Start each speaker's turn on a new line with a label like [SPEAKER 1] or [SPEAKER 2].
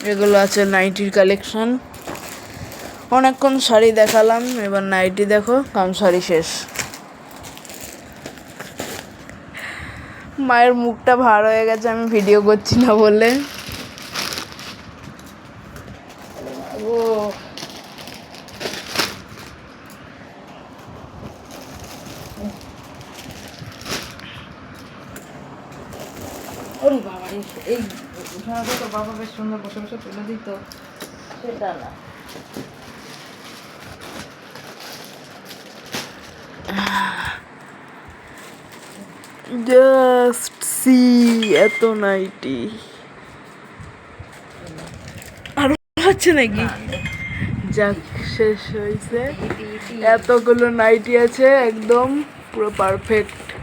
[SPEAKER 1] এগুলো আছে নাইটির কালেকশন। অনেকক্ষণ শাড়ি দেখালাম, এবার নাইটি দেখো, কারণ শাড়ি শেষ। মায়ের মুখটা ভার হয়ে গেছে আমি ভিডিও করছি না বলে। ও বাবা, এই উঠানাতে তো বাবা বেশ সুন্দর বসে বসে তুলে দিত, সেটা না। জাস্ট সি, এত নাইটি আরো আছে নাকি? যাক, শেষ হয়েছে। এতগুলো নাইটি আছে, একদম পুরো পারফেক্ট।